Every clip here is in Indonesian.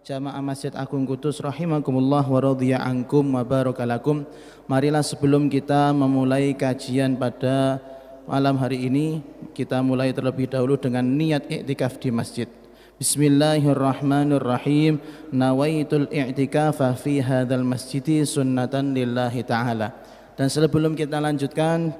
Jamaah Masjid Agung Kudus rahimakumullah wa radhiya ankum wa barakalakum. Marilah sebelum kita memulai kajian pada malam hari ini, kita mulai terlebih dahulu dengan niat i'tikaf di masjid. Bismillahirrahmanirrahim. Nawaitul i'tikafa fi hadzal masjidi sunnatan lillahi ta'ala. Dan sebelum kita lanjutkan,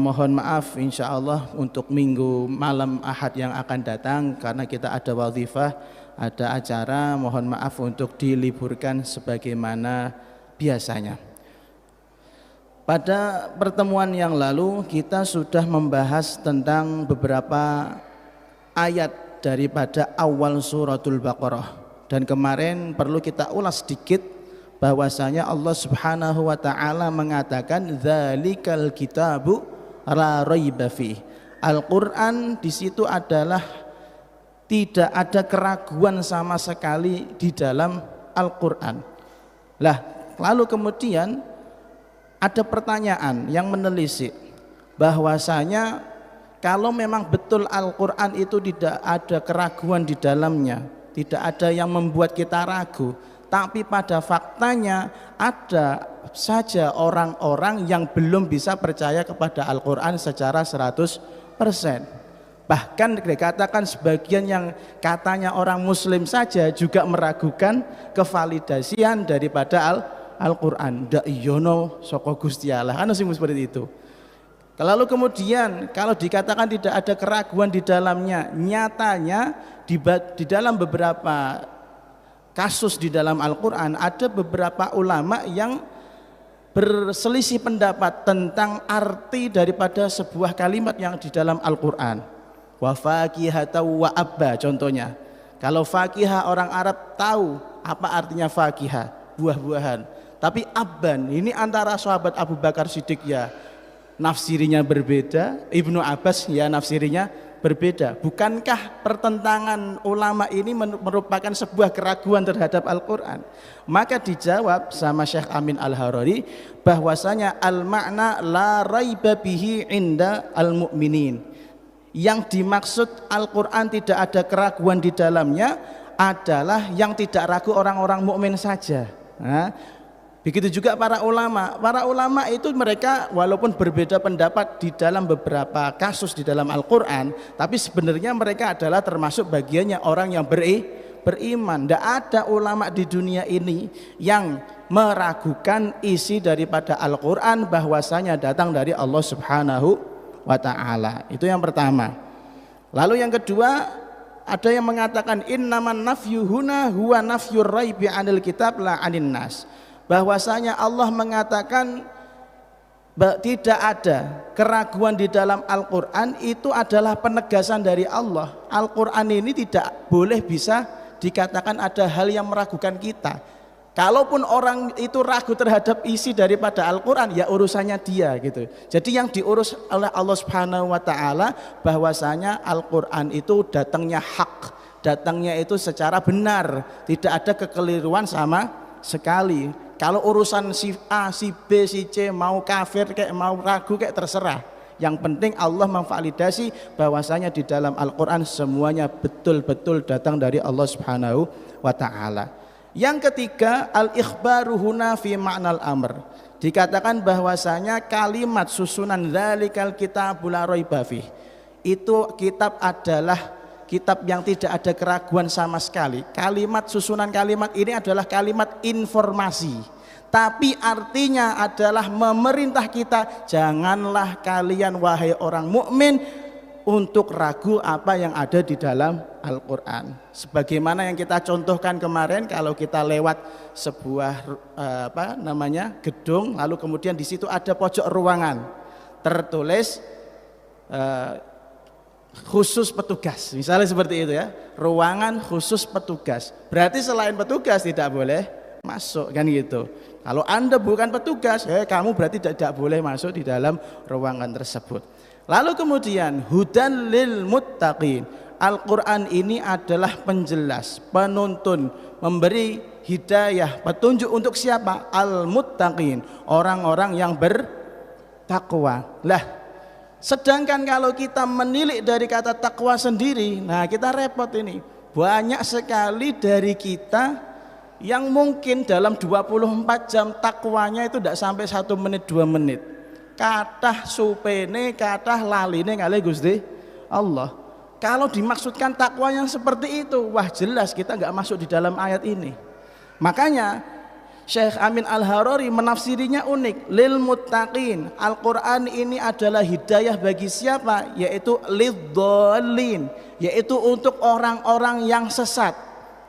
mohon maaf insyaallah untuk minggu malam Ahad yang akan datang, karena kita ada wazifah, ada acara, mohon maaf untuk diliburkan sebagaimana biasanya. Pada pertemuan yang lalu kita sudah membahas tentang beberapa ayat daripada awal suratul Baqarah, dan kemarin perlu kita ulas sedikit bahwasanya Allah Subhanahu wa taala mengatakan dzalikal kitabu la raiba fi. Al-Qur'an di situ adalah tidak ada keraguan sama sekali di dalam Al-Qur'an. Lah, lalu kemudian ada pertanyaan yang menelisik bahwasanya kalau memang betul Al-Qur'an itu tidak ada keraguan di dalamnya, tidak ada yang membuat kita ragu, tapi pada faktanya ada saja orang-orang yang belum bisa percaya kepada Al-Qur'an secara 100%. Bahkan dikatakan sebagian yang katanya orang muslim saja juga meragukan kevalidasian daripada Al-Qur'an. Ndak iyono saka Gusti Allah, kan seperti itu. Lalu kemudian kalau dikatakan tidak ada keraguan di dalamnya, nyatanya di dalam beberapa kasus di dalam Al-Qur'an ada beberapa ulama yang berselisih pendapat tentang arti daripada sebuah kalimat yang di dalam Al-Qur'an. Wa fakihata wa abba, contohnya kalau fakihah orang Arab tahu apa artinya fakihah, buah-buahan, tapi abban ini antara sahabat Abu Bakar Siddiq ya nafsirinya berbeda, Ibnu Abbas ya nafsirinya berbeda. Bukankah pertentangan ulama ini merupakan sebuah keraguan terhadap Al-Qur'an? Maka dijawab sama Syekh Amin Al-Harari bahwasanya al-makna la raiba bihi inda al-mu'minin. Yang dimaksud Al-Qur'an tidak ada keraguan di dalamnya adalah yang tidak ragu orang-orang mukmin saja. Nah, begitu juga para ulama. Para ulama itu mereka walaupun berbeda pendapat di dalam beberapa kasus di dalam Al-Qur'an, tapi sebenarnya mereka adalah termasuk bagiannya orang yang beriman. Tidak ada ulama di dunia ini yang meragukan isi daripada Al-Qur'an bahwasanya datang dari Allah Subhanahu wa ta'ala. Itu yang pertama. Lalu yang kedua, ada yang mengatakan innaman nafyu huna huwa nafyur raibi 'anil kitab la 'anin nas. Bahwasanya Allah mengatakan tidak ada keraguan di dalam Al-Qur'an, itu adalah penegasan dari Allah. Al-Qur'an ini tidak boleh bisa dikatakan ada hal yang meragukan kita. Kalaupun orang itu ragu terhadap isi daripada Al-Qur'an, ya urusannya dia gitu. Jadi yang diurus oleh Allah Subhanahu wa taala bahwasanya Al-Qur'an itu datangnya hak, datangnya itu secara benar, tidak ada kekeliruan sama sekali. Kalau urusan si A, si B, si C mau kafir kayak mau ragu kayak terserah. Yang penting Allah memvalidasi bahwasanya di dalam Al-Qur'an semuanya betul-betul datang dari Allah Subhanahu wa taala. Yang ketiga, al-ikhbaru huna fi ma'nal amr. Dikatakan bahwasanya kalimat susunan dzalikal kitabul la raiba fih, itu kitab adalah kitab yang tidak ada keraguan sama sekali. Kalimat susunan kalimat ini adalah kalimat informasi, tapi artinya adalah memerintah kita, janganlah kalian wahai orang mukmin untuk ragu apa yang ada di dalam Al-Qur'an. Sebagaimana yang kita contohkan kemarin, kalau kita lewat sebuah gedung, lalu kemudian di situ ada pojok ruangan tertulis khusus petugas, misalnya seperti itu ya, ruangan khusus petugas. Berarti selain petugas tidak boleh masuk, kan gitu. Kalau Anda bukan petugas, kamu berarti tidak boleh masuk di dalam ruangan tersebut. Lalu kemudian hudan lil muttaqin. Al-Qur'an ini adalah penjelas, penuntun, memberi hidayah, petunjuk untuk siapa? Al-muttaqin, orang-orang yang bertakwa. Lah, sedangkan kalau kita menilik dari kata takwa sendiri, nah kita repot ini. banyak sekali dari kita yang mungkin dalam 24 jam takwanya itu tidak sampai 1 menit 2 menit. Kathah supene, kathah laline kalih Gusti Allah. Kalau dimaksudkan takwa yang seperti itu, wah jelas kita nggak masuk di dalam ayat ini. Makanya Syekh Amin Al-Harari menafsirinya unik. Lil muttaqin, Al-Quran ini adalah hidayah bagi siapa? Yaitu lidhdallin, yaitu untuk orang-orang yang sesat.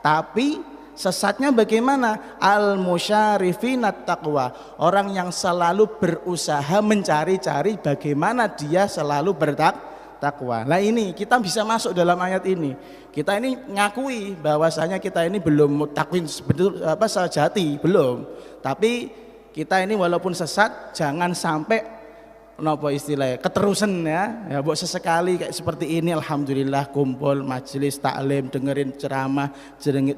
Tapi sesatnya bagaimana? Al-musyarifinat taqwa, orang yang selalu berusaha mencari-cari bagaimana dia selalu bertakwa. Nah ini kita bisa masuk dalam ayat ini. Kita ini ngakui bahwasanya kita ini belum takwin betul sejati, belum. Tapi kita ini walaupun sesat jangan sampai napa istilahnya keterusan ya buat sesekali kayak seperti ini alhamdulillah kumpul majelis taklim, dengerin ceramah,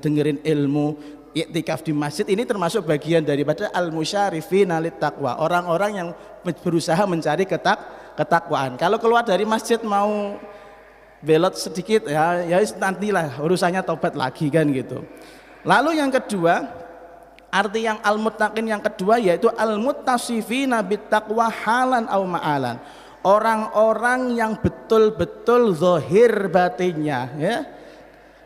dengerin ilmu, iktikaf di masjid, ini termasuk bagian daripada al-musyarifina lit taqwa, orang-orang yang berusaha mencari ketakwaan. Kalau keluar dari masjid mau belot sedikit ya nantilah urusannya tobat lagi kan gitu. Lalu yang kedua, arti yang al-muttaqin yang kedua yaitu al-muttasifina bittaqwa halan au ma'alan, orang-orang yang betul-betul zahir batinnya ya,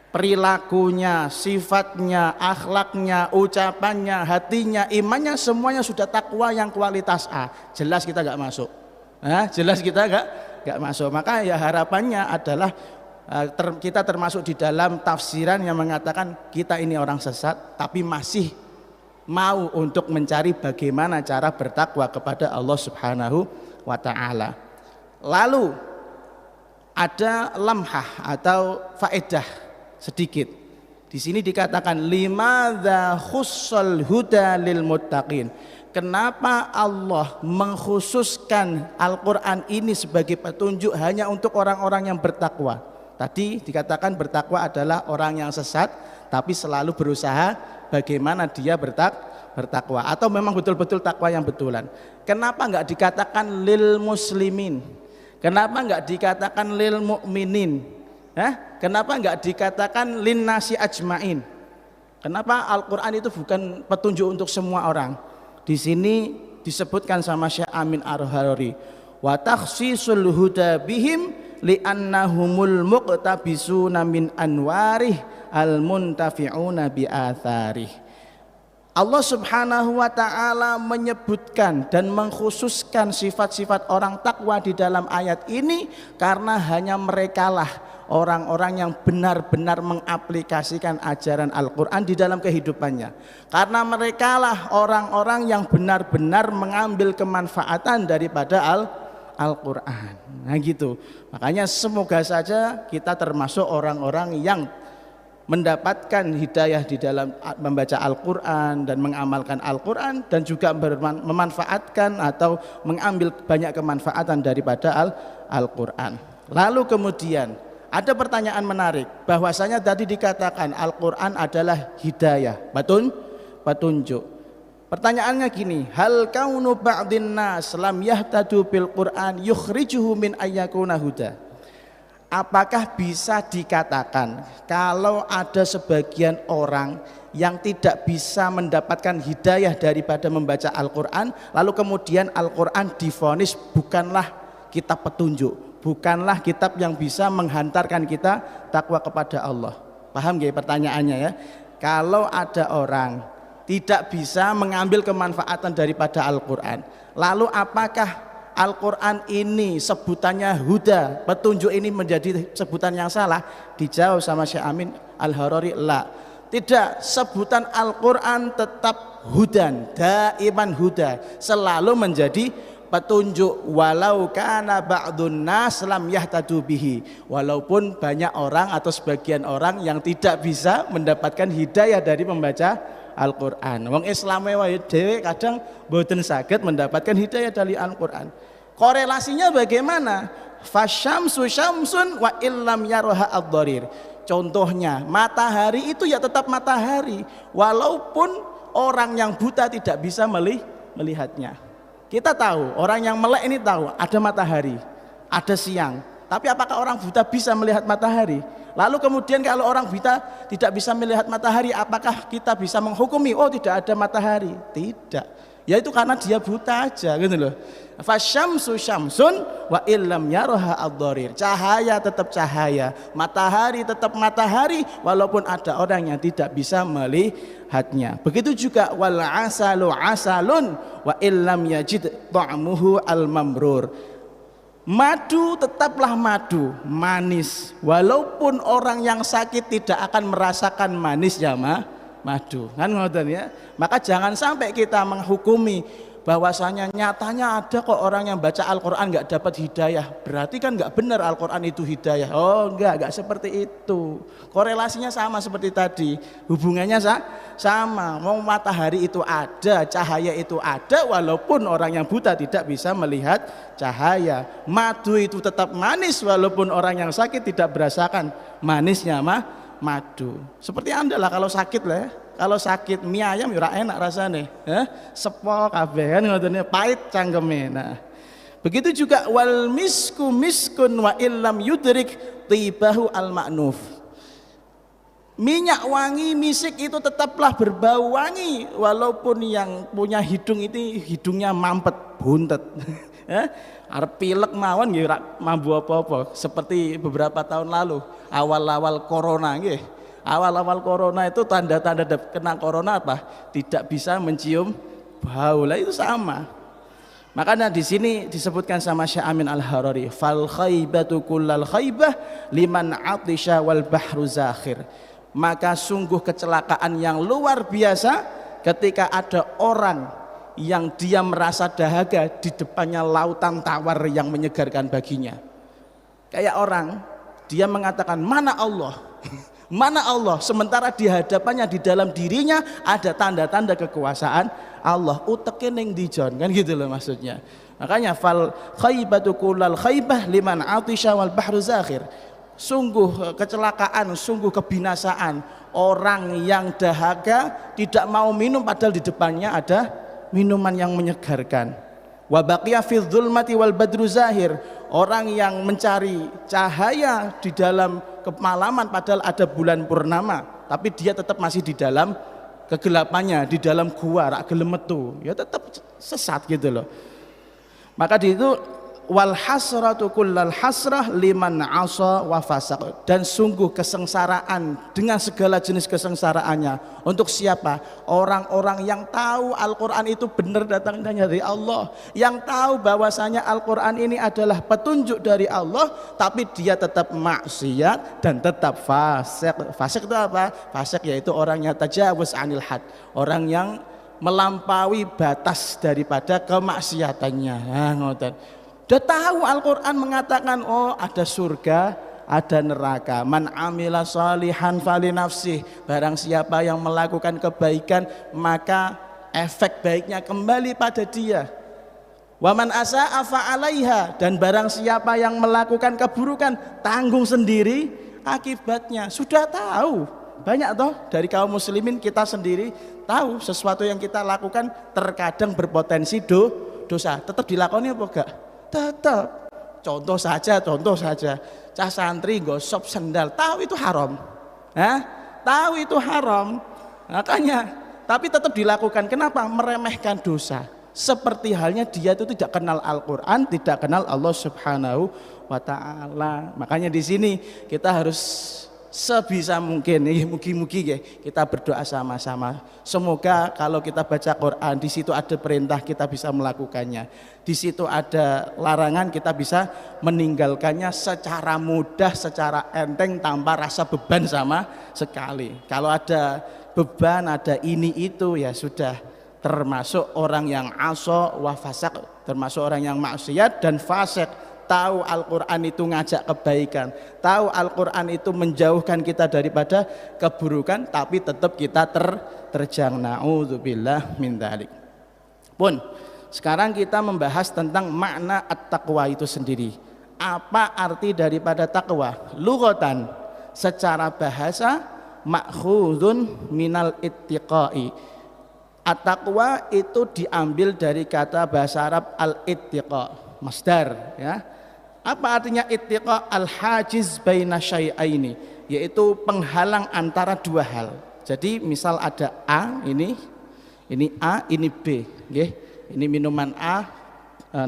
perilakunya, sifatnya, akhlaknya, ucapannya, hatinya, imannya semuanya sudah takwa yang kualitas A. Jelas kita nggak masuk. Jelas kita nggak masuk. Maka ya harapannya adalah kita termasuk di dalam tafsiran yang mengatakan kita ini orang sesat tapi masih mau untuk mencari bagaimana cara bertakwa kepada Allah Subhanahu wa taala. Lalu ada lamhah atau faedah sedikit. Di sini dikatakan limadza khussal huda lil muttaqin. Kenapa Allah mengkhususkan Al-Quran ini sebagai petunjuk hanya untuk orang-orang yang bertakwa? Tadi dikatakan bertakwa adalah orang yang sesat tapi selalu berusaha bagaimana dia bertakwa, atau memang betul-betul takwa yang betulan. Kenapa enggak dikatakan lil muslimin? Kenapa enggak dikatakan lil mu'minin? Kenapa enggak dikatakan lin nasi ajmain? Kenapa Al-Quran itu bukan petunjuk untuk semua orang? Di sini disebutkan sama Syekh Amin Al-Harari, wa takhsisul huda bihim li'annahumul muqtabisuna min anwarih al-muntafi'una bi atharih. Allah Subhanahu wa taala menyebutkan dan mengkhususkan sifat-sifat orang takwa di dalam ayat ini karena hanya merekalah orang-orang yang benar-benar mengaplikasikan ajaran Al-Quran di dalam kehidupannya. Karena merekalah orang-orang yang benar-benar mengambil kemanfaatan daripada Al-Quran. Nah gitu. Makanya semoga saja kita termasuk orang-orang yang mendapatkan hidayah di dalam membaca Al-Quran dan mengamalkan Al-Quran, dan juga memanfaatkan atau mengambil banyak kemanfaatan daripada Al-Quran. Lalu kemudian ada pertanyaan menarik, bahwasanya tadi dikatakan Al-Quran adalah hidayah, petunjuk. Pertanyaannya gini, hal kaunu ba'din nas lam yahtadu bil Quran yukhrijuhu min ayyakuna huda. Apakah bisa dikatakan kalau ada sebagian orang yang tidak bisa mendapatkan hidayah daripada membaca Al-Quran, lalu kemudian Al-Quran divonis bukanlah kitab petunjuk, bukanlah kitab yang bisa menghantarkan kita takwa kepada Allah? Paham gak pertanyaannya ya? Kalau ada orang tidak bisa mengambil kemanfaatan daripada Al-Quran, lalu apakah Al-Quran ini sebutannya huda, petunjuk ini menjadi sebutan yang salah? Dijawab sama Syekh Amin Al-Harari, la, tidak. Sebutan Al-Quran tetap hudan, daiman huda, selalu menjadi petunjuk, walau kana ba'dun nas lam yahtadu bihi, walaupun banyak orang atau sebagian orang yang tidak bisa mendapatkan hidayah dari membaca Al-Quran. Wong Islame wae dhewe kadang boten saged mendapatkan hidayah dari Al-Quran. Korelasinya bagaimana? Fasyamsu syamsun wa illam yaroha ad-dharir. Contohnya matahari itu ya tetap matahari walaupun orang yang buta tidak bisa melihatnya. Kita tahu, orang yang melek ini tahu ada matahari, ada siang. Tapi apakah orang buta bisa melihat matahari? Lalu kemudian kalau orang tidak bisa melihat matahari, apakah kita bisa menghukumi oh tidak ada matahari? Tidak. Ya itu karena dia buta aja gitu loh. Fasyamsu syamsun wa illam yaraha ad-dharir. Cahaya tetap cahaya, matahari tetap matahari walaupun ada orang yang tidak bisa melihatnya. Begitu juga wal asalu asalun wa illam yajid ta'muhu al-mamrur. Madu tetaplah madu, manis. Walaupun orang yang sakit tidak akan merasakan manisnya madu. Kan ngoten ya. Maka jangan sampai kita menghukumi bahwasanya nyatanya ada kok orang yang baca Al-Qur'an enggak dapat hidayah. Berarti kan enggak benar Al-Qur'an itu hidayah. Oh, enggak seperti itu. Korelasinya sama seperti tadi. Hubungannya sama. Mau matahari itu ada, cahaya itu ada walaupun orang yang buta tidak bisa melihat cahaya. Madu itu tetap manis walaupun orang yang sakit tidak merasakan manisnya madu. Seperti Anda lah kalau sakit lah ya. Kalau sakit mie ayam ya enak rasanya, sepol kabeh kan ngoten pahit cangkeme. Nah, begitu juga wal misku miskun wa illam yudrik tibahu al ma'nuf. Minyak wangi misik itu tetaplah berbau wangi walaupun yang punya hidung itu hidungnya mampet buntet. Arep pilek mawon nggih ora mambu apa-apa seperti beberapa tahun lalu awal-awal corona nggih. Awal-awal corona itu tanda-tanda kena corona apa? Tidak bisa mencium bau. Lah itu sama. Makanya di sini disebutkan sama Syekh Amin Al-Harari, fal khaibatu kullal khaibah liman atisha wal bahru zakhir. Maka sungguh kecelakaan yang luar biasa ketika ada orang yang dia merasa dahaga di depannya lautan tawar yang menyegarkan baginya. Kayak orang dia mengatakan mana Allah? Mana Allah? Sementara di hadapannya, di dalam dirinya ada tanda-tanda kekuasaan Allah. Uteke ning dijon kan gitu loh maksudnya. Makanya fal khaibatu kullal khaibah liman atisha wal bahru zakhir. Sungguh kecelakaan, sungguh kebinasaan orang yang dahaga tidak mau minum padahal di depannya ada minuman yang menyegarkan. Wa baqiya fi dzulmati wal badru zahir. Orang yang mencari cahaya di dalam kemalaman padahal ada bulan purnama, tapi dia tetap masih di dalam kegelapannya, di dalam gua rak gelem metu, ya tetap sesat gitu loh. Maka di itu wal hasratu kullal hasrah liman asa wa fasaq. Dan sungguh kesengsaraan dengan segala jenis kesengsaraannya untuk siapa? Orang-orang yang tahu Al-Qur'an itu benar datangnya dari Allah, yang tahu bahwasanya Al-Qur'an ini adalah petunjuk dari Allah, tapi dia tetap maksiat dan tetap fasik. Fasik itu apa? Fasik yaitu orang yang tajawuz anil had, orang yang melampaui batas daripada kemaksiatannya. Nah, ngoten. Udah tahu Al-Quran mengatakan oh ada surga, ada neraka. Man amila salihan fali nafsih. Barang siapa yang melakukan kebaikan maka efek baiknya kembali pada dia. Wa man asa'a fa 'alaiha. Dan barang siapa yang melakukan keburukan tanggung sendiri akibatnya. Sudah tahu. Banyak toh dari kaum muslimin kita sendiri tahu sesuatu yang kita lakukan terkadang berpotensi dosa. Tetap dilakoni apa enggak? Tetap. Contoh saja cah santri gosok sendal, tahu itu haram, tahu itu haram, makanya tapi tetap dilakukan. Kenapa? Meremehkan dosa. Seperti halnya dia itu tidak kenal Al-Quran, tidak kenal Allah Subhanahu wa Ta'ala. Makanya di sini kita harus sebisa mungkin, mugi-mugi kita berdoa sama-sama. Semoga kalau kita baca Quran di situ ada perintah kita bisa melakukannya, di situ ada larangan kita bisa meninggalkannya secara mudah, secara enteng tanpa rasa beban sama sekali. Kalau ada beban, ada ini itu ya sudah termasuk orang yang aso wa fasaq, termasuk orang yang maksiat dan fasik. Tahu Al-Quran itu ngajak kebaikan, tahu Al-Quran itu menjauhkan kita daripada keburukan, tapi tetap kita terjang. Na'udzubillah min dzalik. Pun sekarang kita membahas tentang makna at-taqwa itu sendiri. Apa arti daripada taqwa? Lughatan, secara bahasa ma'khudun minal ittiqai. At-taqwa itu diambil dari kata bahasa Arab al-ittiqa, masdar ya. Apa artinya ittiqa? Al-hajiz baina syai'aini, yaitu penghalang antara dua hal. Jadi misal ada A, ini A, ini B, nggih. Ini minuman A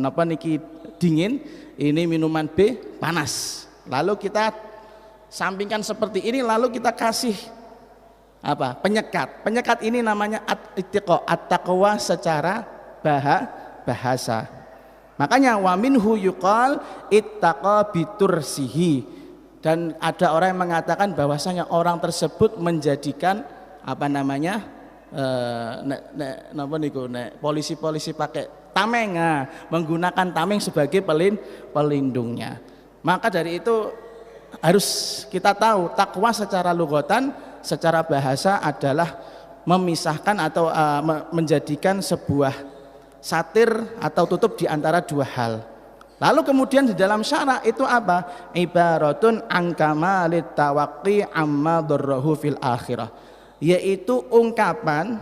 napa niki dingin, ini minuman B panas. Lalu kita sampingkan seperti ini, lalu kita kasih apa? Penyekat. Penyekat ini namanya at-ittiqa, at-taqwa secara bahasa. Makanya wa minhu yuqal ittaqa bitursihi. Dan ada orang yang mengatakan bahwasanya orang tersebut menjadikan apa namanya polisi pakai tameng, menggunakan tameng sebagai pelindungnya. Maka dari itu harus kita tahu takwa secara lugatan, secara bahasa adalah memisahkan atau menjadikan sebuah satir atau tutup di antara dua hal. Lalu kemudian di dalam syara itu apa? Ibaratun an kamalit tawaqqi amma darrahu fil akhirah. Yaitu ungkapan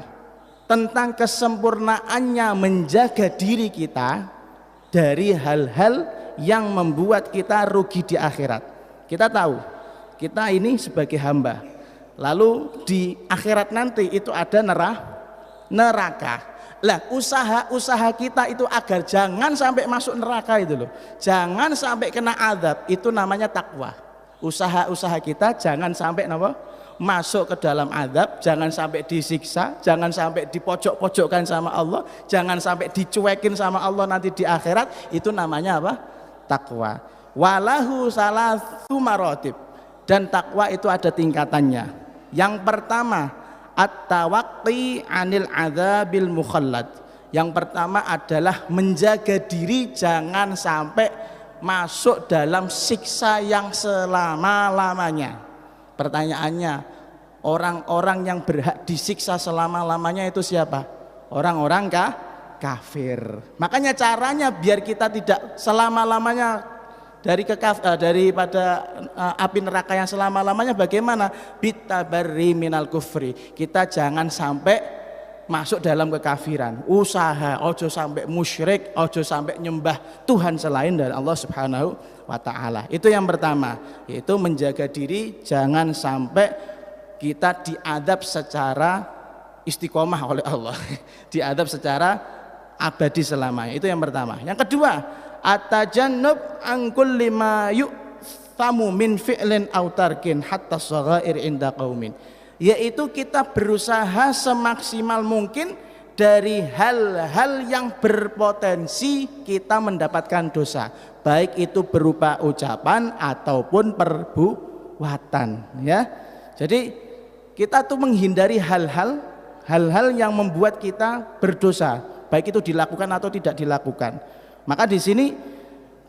tentang kesempurnaannya menjaga diri kita dari hal-hal yang membuat kita rugi di akhirat. Kita tahu, kita ini sebagai hamba, lalu di akhirat nanti itu ada neraka. Lah usaha kita itu agar jangan sampai masuk neraka itu loh, jangan sampai kena azab, itu namanya takwa. Usaha kita jangan sampai masuk ke dalam azab, jangan sampai disiksa, jangan sampai dipojok-pojokkan sama Allah, jangan sampai dicuekin sama Allah nanti di akhirat, itu namanya apa? Takwa. Walahu salatsu maratib. Dan takwa itu ada tingkatannya. Yang pertama, at-tawaqqi 'anil 'adzabil mukhallad. Yang pertama adalah menjaga diri jangan sampai masuk dalam siksa yang selama-lamanya. Pertanyaannya, orang-orang yang berhak disiksa selama-lamanya itu siapa? Orang-orang kafir. Makanya caranya biar kita tidak selama-lamanya daripada api neraka yang selama-lamanya bagaimana? Bitabarri minal kufri. Kita jangan sampai masuk dalam kekafiran. Usaha ojo sampai musyrik, ojo sampai nyembah Tuhan selain dari Allah Subhanahu wa ta'ala. Itu yang pertama, yaitu menjaga diri jangan sampai kita diadab secara istiqomah oleh Allah, diadab secara abadi selamanya. Itu yang pertama. Yang kedua, at-tajannub an kulli ma yu'thamu min fi'lin aw tarkin hatta shaghair inda qaumin. Yaitu kita berusaha semaksimal mungkin dari hal-hal yang berpotensi kita mendapatkan dosa, baik itu berupa ucapan ataupun perbuatan, ya. Jadi kita tuh menghindari hal-hal yang membuat kita berdosa, baik itu dilakukan atau tidak dilakukan. Maka di sini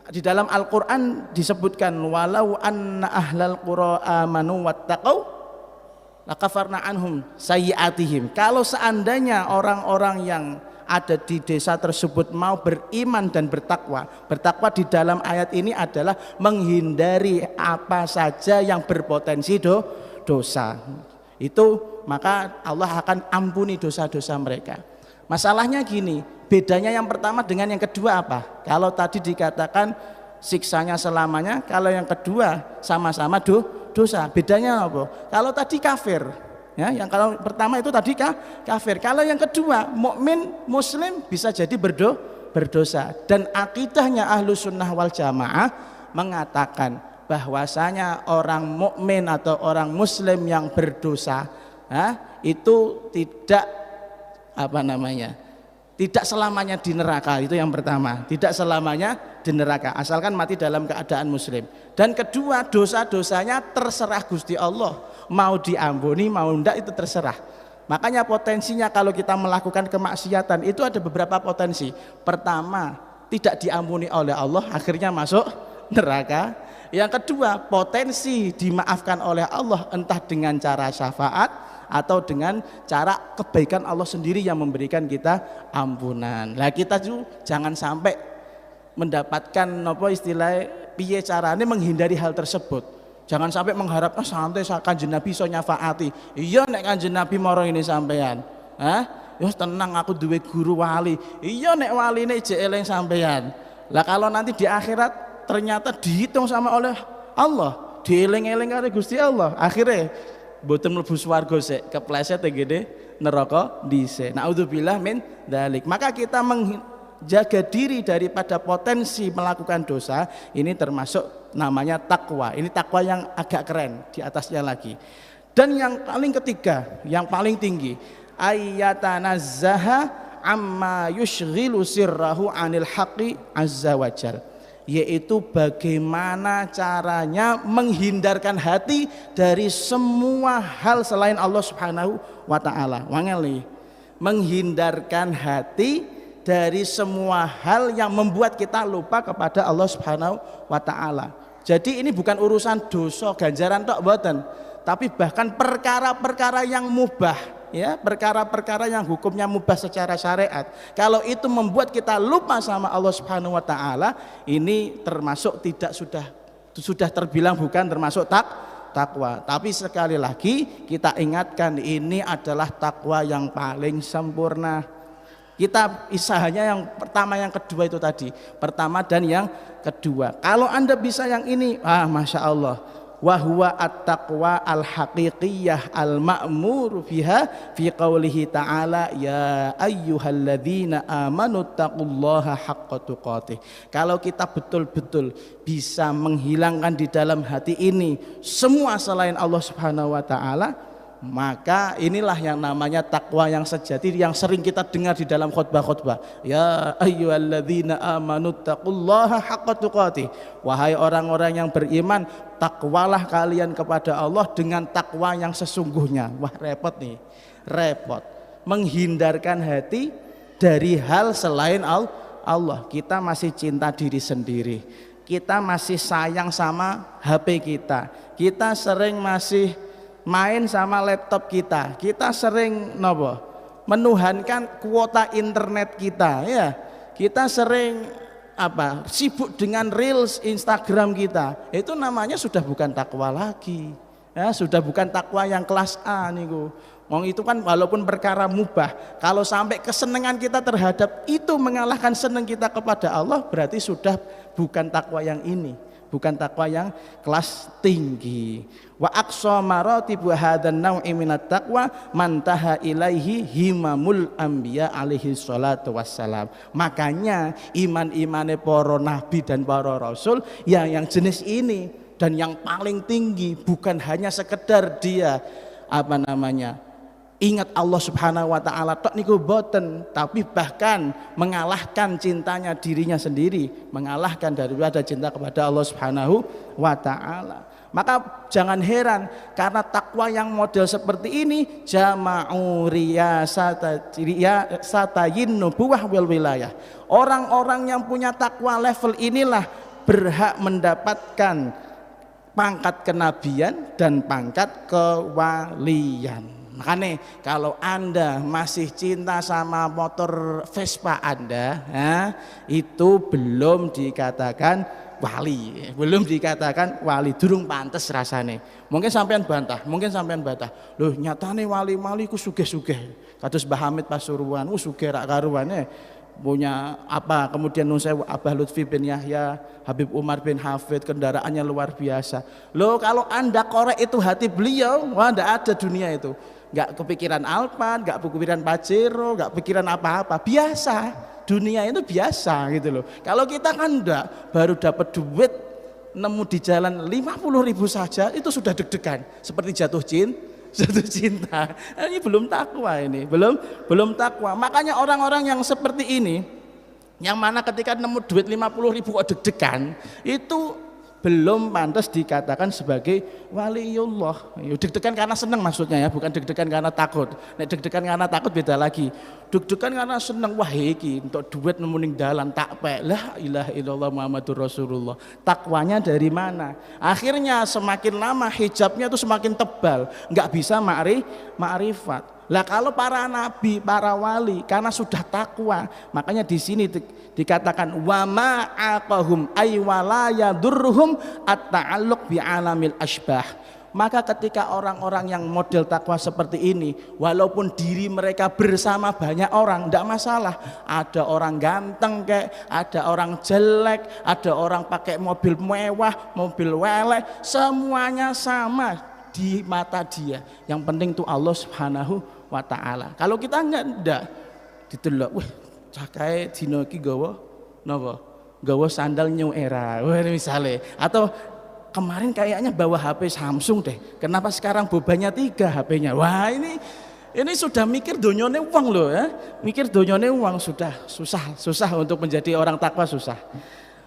di dalam Al-Qur'an disebutkan walau anna ahlal qura amanu wattaqau lakafarna anhum sayyi'atihim. Kalau seandainya orang-orang yang ada di desa tersebut mau beriman dan bertakwa di dalam ayat ini adalah menghindari apa saja yang berpotensi dosa. Itu maka Allah akan ampuni dosa-dosa mereka. Masalahnya gini, bedanya yang pertama dengan yang kedua apa? Kalau tadi dikatakan siksanya selamanya, kalau yang kedua sama-sama dosa. Bedanya apa? Kalau tadi kafir, ya, yang kalau pertama itu tadi kafir. Kalau yang kedua mukmin muslim bisa jadi berdosa. Dan akidahnya Ahlus Sunnah wal Jamaah mengatakan bahwasanya orang mukmin atau orang muslim yang berdosa, itu tidak tidak selamanya di neraka. Itu yang pertama, tidak selamanya di neraka asalkan mati dalam keadaan muslim. Dan kedua, dosa-dosanya terserah Gusti Allah, mau diampuni mau enggak itu terserah. Makanya potensinya kalau kita melakukan kemaksiatan itu ada beberapa potensi. Pertama, tidak diampuni oleh Allah, akhirnya masuk neraka. Yang kedua, potensi dimaafkan oleh Allah entah dengan cara syafaat atau dengan cara kebaikan Allah sendiri yang memberikan kita ampunan. Nah, kita juga jangan sampai mendapatkan istilahnya piye carane menghindari hal tersebut. Jangan sampai mengharapkan santai Kanjeng Nabi iso nyafaati. Iya nek Kanjeng Nabi moro ini sampean. Ya tenang aku duwe guru wali. Iya nek waline jek eling sampean. Lah kalau nanti di akhirat ternyata dihitung sama oleh Allah, dieling-eling karo Gusti Allah. Akhirnya mboten mlebu swarga sik, kepleset gede neraka dhisik. Naudzubillah min dzalik. Maka kita menjaga diri daripada potensi melakukan dosa, ini termasuk namanya takwa. Ini takwa yang agak keren di atasnya lagi. Dan yang paling ketiga, yang paling tinggi, ayyatanazzaha amma yushghilu sirrahu anil haqqi azza wajal, yaitu bagaimana caranya menghindarkan hati dari semua hal selain Allah Subhanahu wa taala. Wangel, menghindarkan hati dari semua hal yang membuat kita lupa kepada Allah Subhanahu wa taala. Jadi ini bukan urusan dosa ganjaran tok mboten, tapi bahkan perkara-perkara yang mubah, ya, perkara-perkara yang hukumnya mubah secara syariat. Kalau itu membuat kita lupa sama Allah Subhanahu wa taala, ini termasuk sudah terbilang bukan termasuk takwa. Tapi sekali lagi kita ingatkan, ini adalah takwa yang paling sempurna. Kita isahanya yang pertama yang kedua itu tadi, pertama dan yang kedua. Kalau Anda bisa yang ini, masya Allah, wa huwa at-taqwa al-haqiqiyah al-ma'mur fiha fi qaulihi ta'ala ya ayyuhalladzina amanu taqullaha haqqa tuqatih. Kalau kita betul-betul bisa menghilangkan di dalam hati ini semua selain Allah Subhanahu wa taala, maka inilah yang namanya takwa yang sejati, yang sering kita dengar di dalam khutbah-khutbah. Ya ayyuhalladzina amanu taqullaha haqqa tuqatih. Wahai orang-orang yang beriman, takwalah kalian kepada Allah dengan takwa yang sesungguhnya. Wah, repot nih. Repot. Menghindarkan hati dari hal selain Allah. Kita masih cinta diri sendiri. Kita masih sayang sama HP kita. Kita sering masih main sama laptop kita. Kita sering menuhankan kuota internet kita, ya. Kita sering sibuk dengan reels Instagram kita. Itu namanya sudah bukan takwa lagi. Ya, sudah bukan takwa yang kelas A niku. Wong itu kan walaupun perkara mubah, kalau sampai kesenangan kita terhadap itu mengalahkan senang kita kepada Allah, berarti sudah bukan takwa yang ini. Bukan takwa yang kelas tinggi. Wa aqsa maratibu hadan nau'i minat taqwa mantaha ilaihi himamul anbiya alaihi salatu wassalam. Makanya iman-imane para nabi dan para rasul yang jenis ini, dan yang paling tinggi bukan hanya sekedar dia ingat Allah Subhanahu wa taala tok niku boten, tapi bahkan mengalahkan cintanya dirinya sendiri, mengalahkan daripada cinta kepada Allah Subhanahu wa taala. Maka jangan heran karena takwa yang model seperti ini jama'u riyasatayin nubuwah wal wilayah. Orang-orang yang punya takwa level inilah berhak mendapatkan pangkat kenabian dan pangkat kewalian. Makanya kalau Anda masih cinta sama motor Vespa Anda, itu belum dikatakan wali, durung pantes rasane. Mungkin sampean bantah, loh nyatane wali-wali ku sugih-sugih. Kados Mbah Hamid Pasuruan, sugih rak karuane. Punya kemudian nun sewu Abah Lutfi bin Yahya, Habib Umar bin Hafid, kendaraannya luar biasa. Loh kalau Anda korek itu hati beliau, ndak ada dunia itu. Nggak kepikiran Alphard, nggak kepikiran Pajero, nggak pikiran apa-apa, biasa, dunia itu biasa gitu loh. Kalau kita kan enggak, baru dapat duit nemu di jalan 50.000 saja itu sudah deg-degan, seperti jatuh cinta. Ini belum takwa, belum takwa. Makanya orang-orang yang seperti ini, yang mana ketika nemu duit 50.000 kok deg-degan, itu belum pantas dikatakan sebagai waliullah. Deg-degan karena senang maksudnya, ya, bukan deg-degan karena takut. Nek deg-degan karena takut beda lagi. Deg-degan karena senang, wah iki untuk duit nemu ning dalan tak pek. La ilaha illallah Muhammadur Rasulullah. Takwanya dari mana? Akhirnya semakin lama hijabnya itu semakin tebal, nggak bisa ma'rifat. Lah kalau para nabi, para wali karena sudah takwa, makanya di sini dikatakan wa ma'aqahum ay wala yadurruhum at-ta'alluq bi alamil asbah. Maka ketika orang-orang yang model takwa seperti ini, walaupun diri mereka bersama banyak orang, tidak masalah. Ada orang ganteng kayak, ada orang jelek, ada orang pakai mobil mewah, mobil welek, semuanya sama di mata dia. Yang penting itu Allah Subhanahu wa Ta'ala. Kalau kita enggak ditelok, wah cakai dino iki gawa napa? Gawa sandal new era. Wah misalnya, atau kemarin kayaknya bawa HP Samsung deh. Kenapa sekarang bebannya 3 HP-nya? Wah ini sudah mikir donyone uang loh ya. Mikir donyone uang sudah susah untuk menjadi orang takwa susah.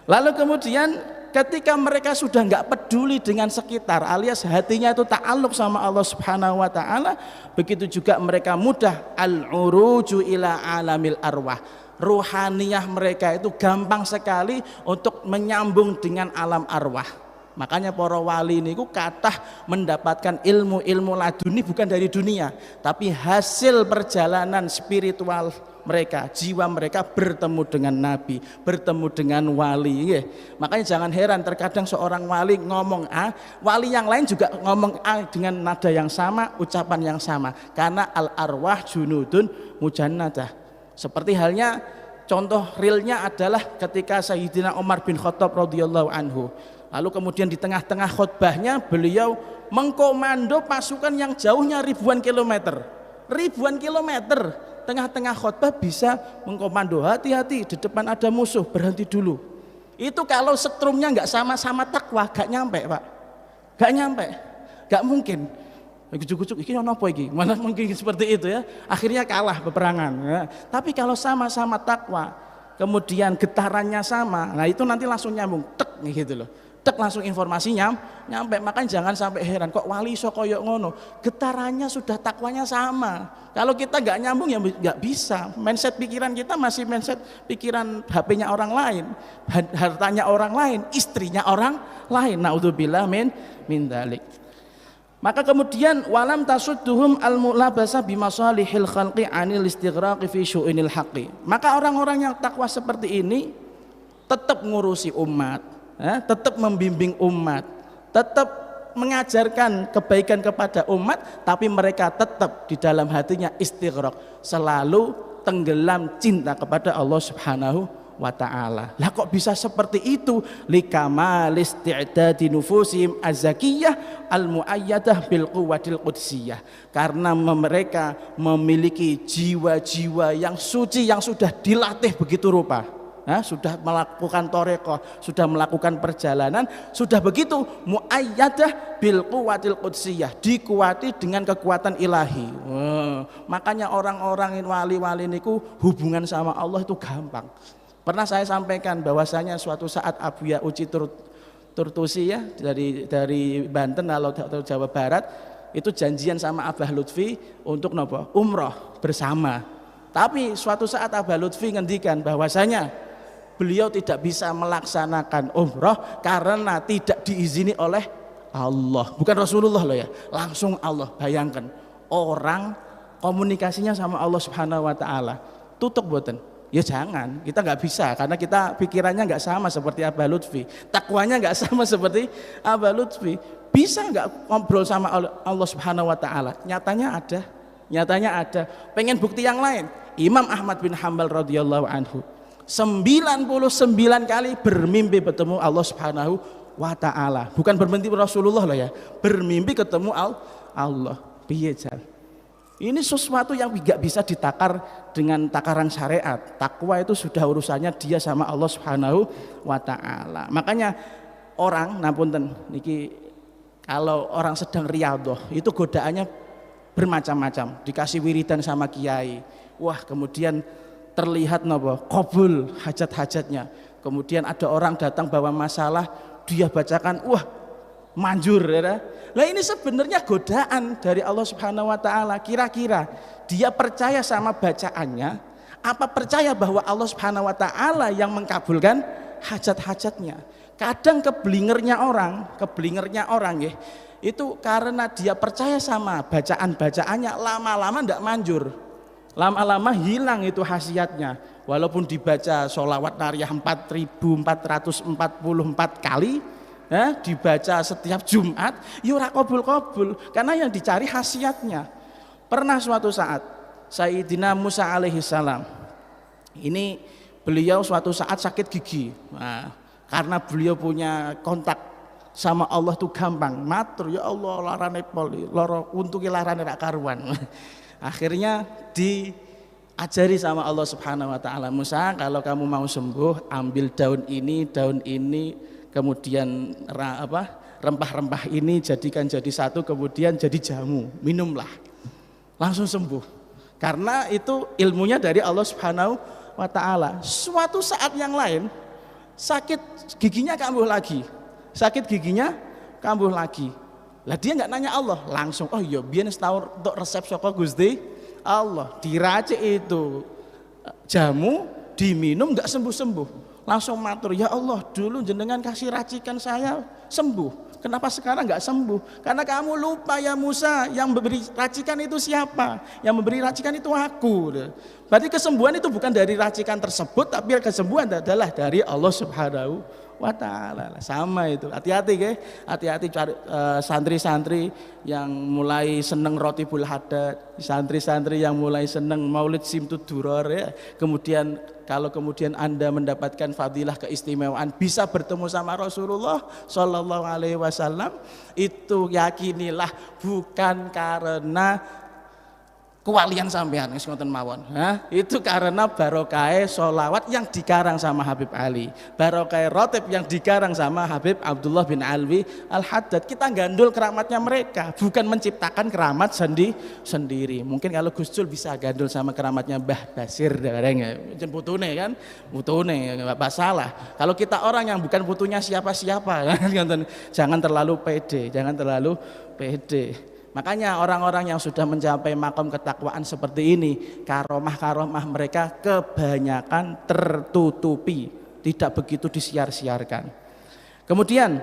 Lalu kemudian ketika mereka sudah nggak peduli dengan sekitar, alias hatinya itu ta'alluq sama Allah Subhanahu wa Ta'ala, begitu juga mereka mudah al-uruju ila alamil arwah. Ruhaniyah mereka itu gampang sekali untuk menyambung dengan alam arwah. Makanya para wali niku kathah mendapatkan ilmu-ilmu laduni bukan dari dunia, tapi hasil perjalanan spiritual mereka, jiwa mereka bertemu dengan Nabi, bertemu dengan wali. Makanya jangan heran terkadang seorang wali ngomong A, wali yang lain juga ngomong A dengan nada yang sama, ucapan yang sama. Karena al-arwah junudun mujannadah. Seperti halnya contoh realnya adalah ketika Sayyidina Umar bin Khattab radhiyallahu anhu. Lalu kemudian di tengah-tengah khutbahnya beliau mengkomando pasukan yang jauhnya ribuan kilometer. Tengah-tengah khutbah bisa mengkomando, hati-hati di depan ada musuh, berhenti dulu. Itu kalau setrumnya nggak sama-sama takwa, gak nyampe Pak, gak nyampe, gak mungkin. Gujuk-gujuk, ini apa ini? Mana mungkin seperti itu ya. Akhirnya kalah peperangan. Ya. Tapi kalau sama-sama takwa, kemudian getarannya sama, nah itu nanti langsung nyambung, tek gitu loh. Tek langsung informasinya nyampe. Makanya jangan sampai heran kok wali iso koyok ngono, getarannya sudah takwanya sama. Kalau kita nggak nyambung ya nggak bisa. Mindset pikiran kita masih mindset pikiran HP-nya orang lain, hartanya orang lain, istrinya orang lain. Naudzubillah min dzalik. Maka kemudian walam tasudduhum al-mulabasa bimasalihil khalqi anil istighraqi fi syu'inil haqqi. Maka orang-orang yang takwa seperti ini tetap ngurusi umat, tetap membimbing umat, tetap mengajarkan kebaikan kepada umat, tapi mereka tetap di dalam hatinya istighraq, selalu tenggelam cinta kepada Allah Subhanahu wa Ta'ala. Lah kok bisa seperti itu? Likamal isti'dadi nufusihim az-zakiyah al-muayyadah bil quwwatil qudsiyah. Karena mereka memiliki jiwa-jiwa yang suci yang sudah dilatih begitu rupa. Sudah melakukan thariqah, sudah melakukan perjalanan, sudah begitu muayyadah bil quwwatil qudsiyah, dikuati dengan kekuatan ilahi. Makanya orang-orang wali-wali niku hubungan sama Allah itu gampang. Pernah saya sampaikan bahwasanya suatu saat Abuya Uci Turtusi ya dari Banten atau Jawa Barat itu janjian sama Abah Lutfi untuk nopo umroh bersama. Tapi suatu saat Abah Lutfi ngendikan bahwasanya beliau tidak bisa melaksanakan umroh karena tidak diizini oleh Allah, bukan Rasulullah loh ya, langsung Allah. Bayangkan orang komunikasinya sama Allah Subhanahu wa Ta'ala, tutup boten. Ya jangan, kita nggak bisa karena kita pikirannya nggak sama seperti Abah Lutfi, takwanya nggak sama seperti Abah Lutfi. Bisa nggak ngobrol sama Allah Subhanahu wa Ta'ala? Nyatanya ada. Pengen bukti yang lain? Imam Ahmad bin Hanbal radhiyallahu anhu 99 kali bermimpi bertemu Allah Subhanahu wa Ta'ala. Bukan bermimpi Rasulullah lah ya, bermimpi ketemu Allah. Piye jan? Ini sesuatu yang tidak bisa ditakar dengan takaran syariat. Takwa itu sudah urusannya dia sama Allah Subhanahu wa Ta'ala. Makanya orang, napunten niki, kalau orang sedang riyadhah itu godaannya bermacam-macam. Dikasih wiridan sama kiai, wah kemudian terlihat nopo qabul hajat-hajatnya. Kemudian ada orang datang bawa masalah, dia bacakan, wah manjur ya. Lah ini sebenarnya godaan dari Allah Subhanahu wa Ta'ala. Kira-kira dia percaya sama bacaannya, apa percaya bahwa Allah Subhanahu wa Ta'ala yang mengkabulkan hajat-hajatnya? Kadang keblingernya orang ya, itu karena dia percaya sama bacaan-bacaannya, lama-lama ndak manjur, lama-lama hilang itu khasiatnya. Walaupun dibaca sholawat nariyah 4444 kali, dibaca setiap Jumat, ya ora kabul-kabul karena yang dicari khasiatnya. Pernah suatu saat Sayyidina Musa alaihi salam ini beliau suatu saat sakit gigi. Nah, karena beliau punya kontak sama Allah tuh gampang, matur ya Allah larane poli, loro untuke larane rak karuan. Akhirnya diajari sama Allah Subhanahu wa taala, Musa kalau kamu mau sembuh ambil daun ini, kemudian rempah-rempah ini jadikan jadi satu, kemudian jadi jamu, minumlah. Langsung sembuh. Karena itu ilmunya dari Allah Subhanahu wa taala. Suatu saat yang lain sakit giginya kambuh lagi. Lah dia nggak nanya Allah, langsung oh iya biyen setahun untuk resep saka Gusti Allah. Diracik itu jamu, diminum nggak sembuh-sembuh. Langsung matur, ya Allah dulu jenengan kasih racikan saya sembuh. Kenapa sekarang nggak sembuh? Karena kamu lupa ya Musa, yang memberi racikan itu siapa? Yang memberi racikan itu aku. Berarti kesembuhan itu bukan dari racikan tersebut, tapi kesembuhan adalah dari Allah Subhanahu wa taala. Sama itu. Hati-hati ya. Hati-hati cari santri-santri yang mulai seneng rotibul haddad, santri-santri yang mulai seneng maulid simtud duror ya. Kemudian kalau kemudian Anda mendapatkan fadilah keistimewaan bisa bertemu sama Rasulullah Shallallahu alaihi wasallam, itu yakinilah bukan karena kewalian sampean wis ngoten mawon. Itu karena barokah sholawat yang dikarang sama Habib Ali, barokah rotib yang dikarang sama Habib Abdullah bin Alwi Al-Haddad. Kita gandul keramatnya mereka, bukan menciptakan keramat sendiri. Mungkin kalau Gus Dur bisa gandul sama keramatnya Mbah Basir dereng jen putune kan, putune enggak masalah. Kalau kita orang yang bukan putunya siapa-siapa jangan terlalu pede. Makanya orang-orang yang sudah mencapai makom ketakwaan seperti ini, karomah-karomah mereka kebanyakan tertutupi, tidak begitu disiar-siarkan. Kemudian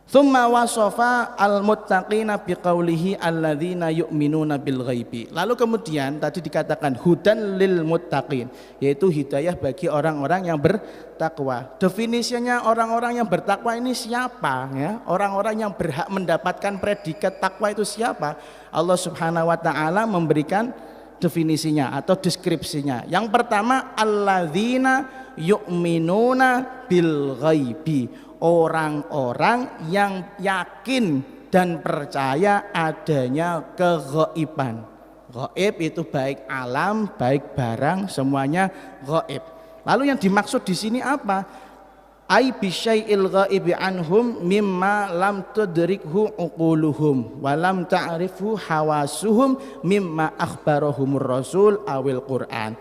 Tsumma wasofa al-muttaqina biqaulihi alladzina yu'minuna bil ghaibi. Lalu kemudian tadi dikatakan hudan lil muttaqin, yaitu hidayah bagi orang-orang yang bertakwa. Definisinya orang-orang yang bertakwa ini siapa ya? Orang-orang yang berhak mendapatkan predikat takwa itu siapa? Allah Subhanahu wa taala memberikan definisinya atau deskripsinya. Yang pertama alladzina yu'minuna bil ghaibi. Orang-orang yang yakin dan percaya adanya keghaiban. Ghaib itu baik alam, baik barang, semuanya ghaib. Lalu yang dimaksud di sini apa? Ai bisyai'il ghaibi anhum mimma lam tudrikhu uquluhum wa lam ta'rifhu hawasuhum mimma akhbarahumur rasul awil Qur'an.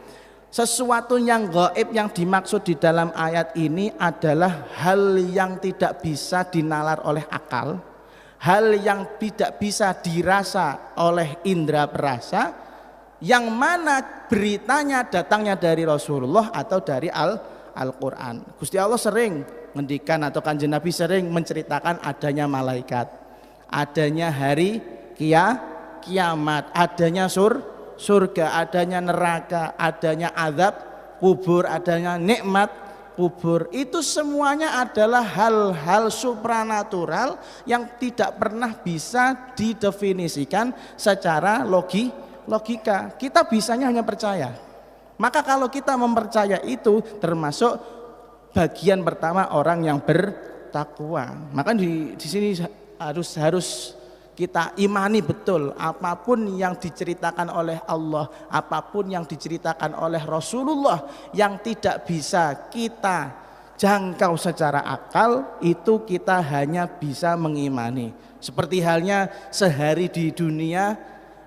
Sesuatu yang gaib yang dimaksud di dalam ayat ini adalah hal yang tidak bisa dinalar oleh akal, hal yang tidak bisa dirasa oleh indera perasa, yang mana beritanya datangnya dari Rasulullah atau dari Al-Quran. Gusti Allah sering ngendikan atau Kanjeng Nabi sering menceritakan adanya malaikat, adanya hari kiamat, adanya surga, adanya neraka, adanya azab kubur, adanya nikmat kubur. Itu semuanya adalah hal-hal supranatural yang tidak pernah bisa didefinisikan secara logika. Kita bisanya hanya percaya. Maka kalau kita mempercaya itu termasuk bagian pertama orang yang bertakwa. Maka di sini harus kita imani betul apapun yang diceritakan oleh Allah, apapun yang diceritakan oleh Rasulullah yang tidak bisa kita jangkau secara akal, itu kita hanya bisa mengimani. Seperti halnya sehari di dunia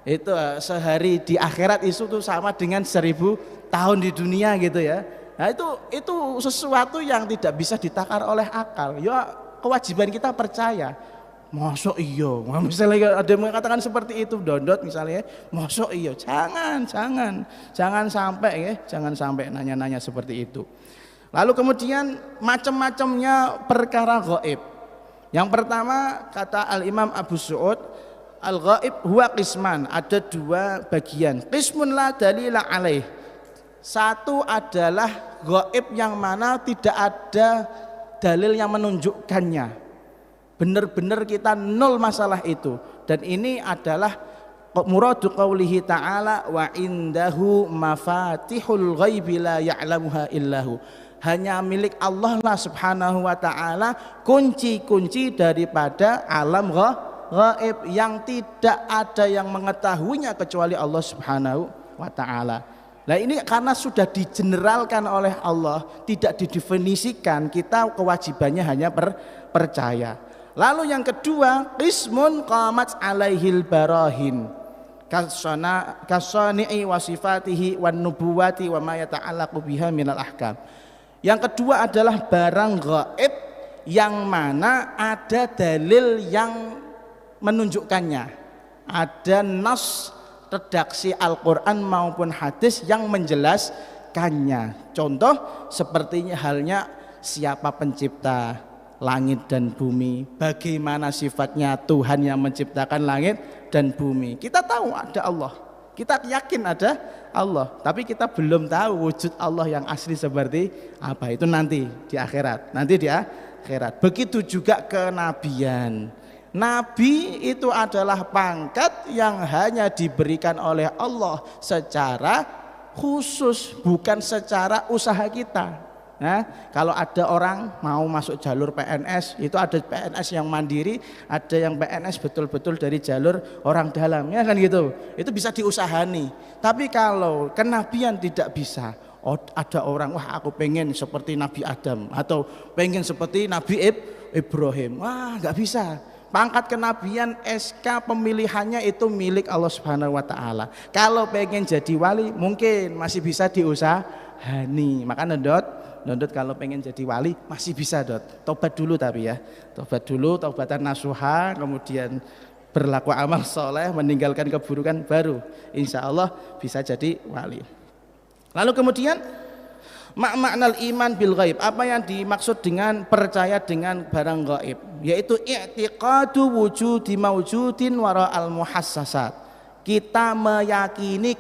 itu, sehari di akhirat itu tuh sama dengan 1000 tahun di dunia gitu ya. Nah itu sesuatu yang tidak bisa ditakar oleh akal. Ya kewajiban kita percaya. Mosok iya, misalnya ada yang mengatakan seperti itu, dondot misalnya, mosok iya, jangan sampai nanya-nanya seperti itu. Lalu kemudian macam-macamnya perkara gaib. Yang pertama kata Al-Imam Abu Su'ud, al-gaib huwa qisman, ada dua bagian. Qismun la dalila alaih, Satu adalah gaib yang mana tidak ada dalil yang menunjukkannya. Benar-benar kita nol masalah itu. Dan ini adalah muradu qaulihi ta'ala wa indahu mafatihul ghaibi la ya'lamuha illahu. Hanya milik Allah lah subhanahu wa ta'ala kunci-kunci daripada alam gaib yang tidak ada yang mengetahuinya kecuali Allah subhanahu wa ta'ala. Nah ini karena sudah digeneralkan oleh Allah, tidak didefinisikan, kita kewajibannya hanya percaya. Lalu yang kedua, qismun qamat alaihil barahin kasani'i wa sifatihi wan nubuwati wa ma yata'allaqu biha minal ahkam. Yang kedua adalah barang gaib yang mana ada dalil yang menunjukkannya, ada nas redaksi Al-Quran maupun hadis yang menjelaskannya. Contoh sepertinya halnya siapa pencipta langit dan bumi, bagaimana sifatnya Tuhan yang menciptakan langit dan bumi. Kita tahu ada Allah, kita yakin ada Allah, tapi kita belum tahu wujud Allah yang asli seperti apa. Itu nanti di akhirat, begitu juga kenabian. Nabi itu adalah pangkat yang hanya diberikan oleh Allah secara khusus, bukan secara usaha kita. Nah, kalau ada orang mau masuk jalur PNS, itu ada PNS yang mandiri, ada yang PNS betul-betul dari jalur orang dalam, ya kan gitu. Itu bisa diusahani. Tapi kalau kenabian tidak bisa. Oh, ada orang, wah aku pengen seperti Nabi Adam atau pengen seperti Nabi Ibrahim. Wah, nggak bisa. Pangkat kenabian SK pemilihannya itu milik Allah Subhanahu wa taala. Kalau pengen jadi wali mungkin masih bisa diusahani. Maka Dot kalau pengen jadi wali masih bisa Dot. Tobat dulu tapi ya. Tobat dulu, taubatan nasuha, kemudian berlaku amal soleh, meninggalkan keburukan, baru insya Allah bisa jadi wali. Lalu kemudian maknal iman bil ghaib, apa yang dimaksud dengan percaya dengan barang gaib, yaitu i'tiqadu wujudi maujudin wara'al muhassasat. Kita meyakini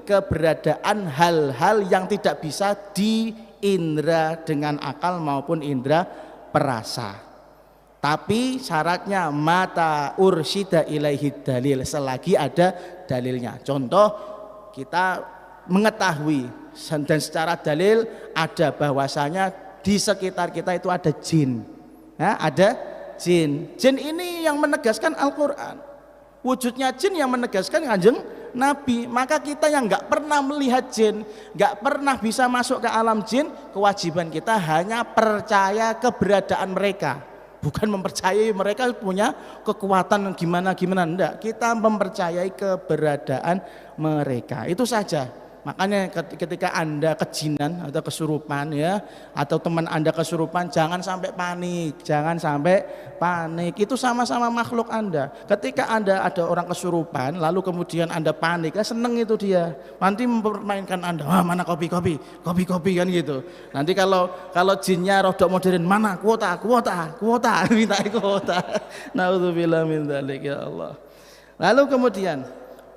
keberadaan hal-hal yang tidak bisa diindra dengan akal maupun indra perasa. Tapi syaratnya mata ursyida ilaihi dalil, selagi ada dalilnya. Contoh kita mengetahui dan secara dalil ada bahwasanya di sekitar kita itu ada jin, ya, ada jin. Jin ini yang menegaskan Al-Quran, wujudnya jin yang menegaskan Kanjeng Nabi. Maka kita yang nggak pernah melihat jin, nggak pernah bisa masuk ke alam jin, kewajiban kita hanya percaya keberadaan mereka, bukan mempercayai mereka punya kekuatan gimana enggak. Kita mempercayai keberadaan mereka, itu saja. Makanya ketika Anda kejinan atau kesurupan, ya, atau teman Anda kesurupan, jangan sampai panik. Itu sama-sama makhluk Anda. Ketika Anda ada orang kesurupan lalu kemudian Anda panik, ya seneng itu dia. Nanti mempermainkan Anda, wah mana kopi kan gitu. Nanti kalau jinnya rodok modern, mana kuota minta kuota. Naudzubillah min dzalik, ya Allah. Lalu kemudian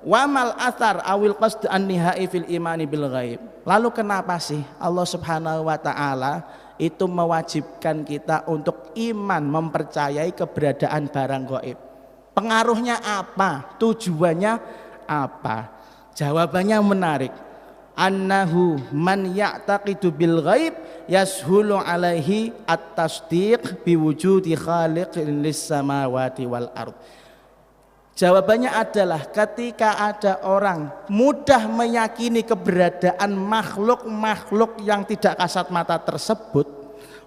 wamal athar awil qasd an-nihai fil imani bil ghaib. Lalu kenapa sih Allah Subhanahu wa taala itu mewajibkan kita untuk iman, mempercayai keberadaan barang gaib? Pengaruhnya apa? Tujuannya apa? Jawabannya menarik. Annahu man ya'taqidu bil ghaib yashulu alaihi at-tasdiq biwujudi khaliqin lis samawati wal ard. Jawabannya adalah ketika ada orang mudah meyakini keberadaan makhluk-makhluk yang tidak kasat mata tersebut,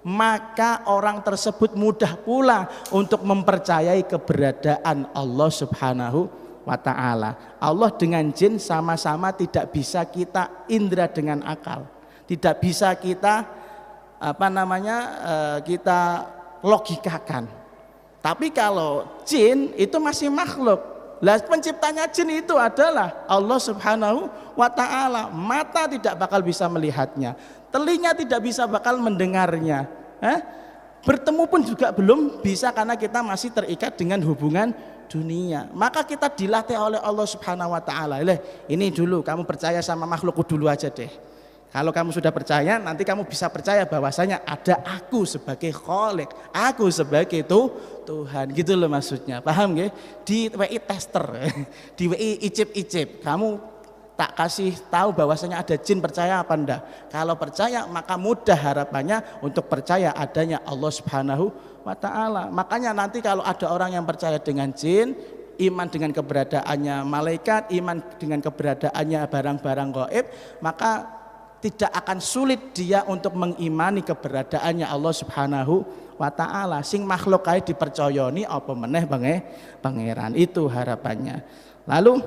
maka orang tersebut mudah pula untuk mempercayai keberadaan Allah Subhanahu wa ta'ala. Allah dengan jin sama-sama tidak bisa kita indra dengan akal, tidak bisa kita kita logikakan. Tapi kalau jin itu masih makhluk. Lah penciptanya jin itu adalah Allah Subhanahu wa ta'ala. Mata tidak bakal bisa melihatnya, telinga tidak bisa bakal mendengarnya, bertemu pun juga belum bisa karena kita masih terikat dengan hubungan dunia. Maka kita dilatih oleh Allah Subhanahu wa taala. Ini dulu kamu percaya sama makhlukku dulu aja deh. Kalau kamu sudah percaya, nanti kamu bisa percaya bahwasanya ada aku sebagai Khalik, aku sebagai Tuhan, gitu loh maksudnya. Paham nggih? Di WI tester, di WI icip-icip. Kamu tak kasih tahu bahwasanya ada jin, percaya apa enggak? Kalau percaya maka mudah harapannya untuk percaya adanya Allah Subhanahu wa taala. Makanya nanti kalau ada orang yang percaya dengan jin, iman dengan keberadaannya malaikat, iman dengan keberadaannya barang-barang gaib, maka tidak akan sulit dia untuk mengimani keberadaannya Allah Subhanahu wa taala. Sing makhluk kae dipercayani apa meneh pangeran, itu harapannya. Lalu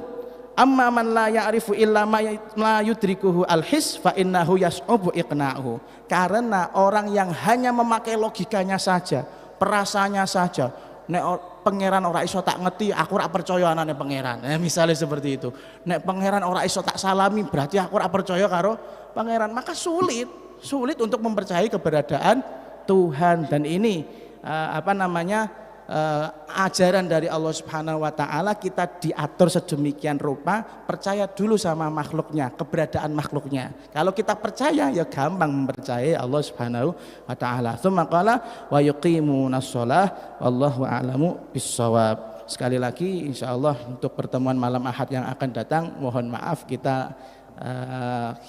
amma man la ya'rifu illa ma yudrikuhu al-his fa innahu yas'ubu iqna'uhu. Karena orang yang hanya memakai logikanya saja, perasaannya saja, nek pangeran ora iso tak ngerti, aku ora percaya anane pangeran. Misalnya seperti itu. Nek pangeran ora iso tak salami, berarti aku ora percaya karo pangeran. Maka sulit untuk mempercayai keberadaan Tuhan. Dan ini ajaran dari Allah Subhanahu wa taala, kita diatur sedemikian rupa, percaya dulu sama makhluknya, keberadaan makhluknya. Kalau kita percaya ya gampang mempercayai Allah Subhanahu wa taala. Tsumma qala wa yuqimunas shalah wallahu a'lamu bissawab. Sekali lagi insyaallah untuk pertemuan malam Ahad yang akan datang, mohon maaf kita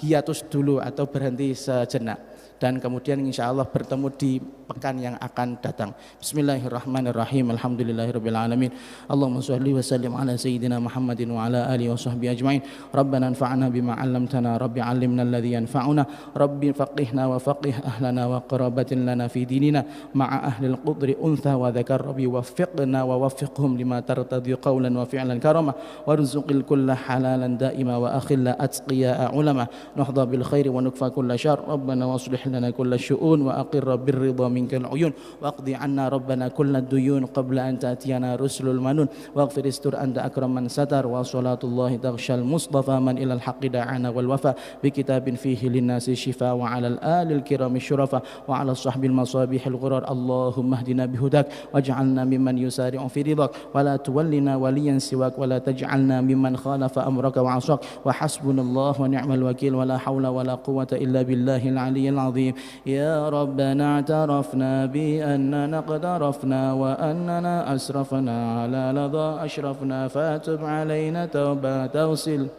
hiatus dulu atau berhenti sejenak, dan kemudian insya Allah bertemu di pekan yang akan datang. Bismillahirrahmanirrahim. Alhamdulillahirabbil alamin. Allahumma shalli wa sallim ala sayyidina Muhammadin wa ala alihi wa sahbihi ajmain. Rabbana anfa'na bima 'allamtana, rabbi 'allimna alladhi yanfa'una, rabbi faqihna wa faqih ahlana wa qarabatin lana fi dinina ma'a ahli al-qudri untha wa dzakar, rabbi waffiqna wa waffiqhum lima tartadi qawlan wa fi'lan karama warzuqil kulla halalan daima wa akhilla atqiya ulama nuhdha bil khairi wa nukfa kulla syarr. Rabbana waslih lana kulla syu'un wa aqirra birridha minkal uyun waqdi anna rabbana kulla duyun qabla an ta'tiyana rusulul manun waghfir istur anta akraman satar wa salatullahi taghshal mustafa man ilal haqqi da'ana wal wafa bi kitabin fihi linnasi shifa wa 'alal alil kirami syurafa wa 'ala sahbil masabihil ghurar. Allahumma hdina bihudak waj'alna mimman yusari'u fi ridak wa la tuwallina waliyan siwak wa la taj'alna mimman khalafa amraka wa 'asak wa hasbunallahu wa ni'mal wakil wa la hawla wa la quwwata illa billahil aliyyil 'azim. Ya rabbana اعترفنا بأننا قد عرفنا وأننا أسرفنا على لظى أشرفنا فاتب علينا توبة تغسل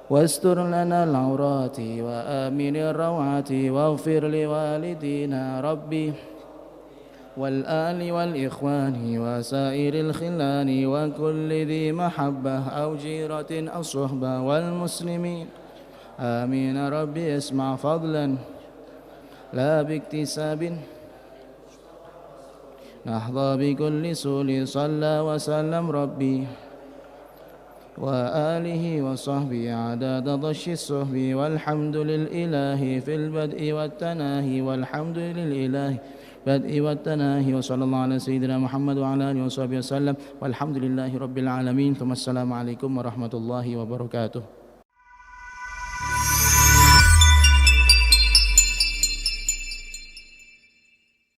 واستر لنا العورات وآمن الروعات واغفر لوالدينا ربي والآل والإخوان وسائر الخلان وكل ذي محبة أو جيرة أو صحبة والمسلمين آمين. ربي اسمع فضلا لا باكتساب نحظى بكل سول صلى وسلم ربي وآله وصحبه عدد ضش الصحب والحمد للإله في البدء والتناهي والحمد للإله بدء والتناهي وصلى الله على سيدنا محمد وعلى آله وصحبه وسلم والحمد لله رب العالمين. ثم السلام عليكم ورحمة الله وبركاته.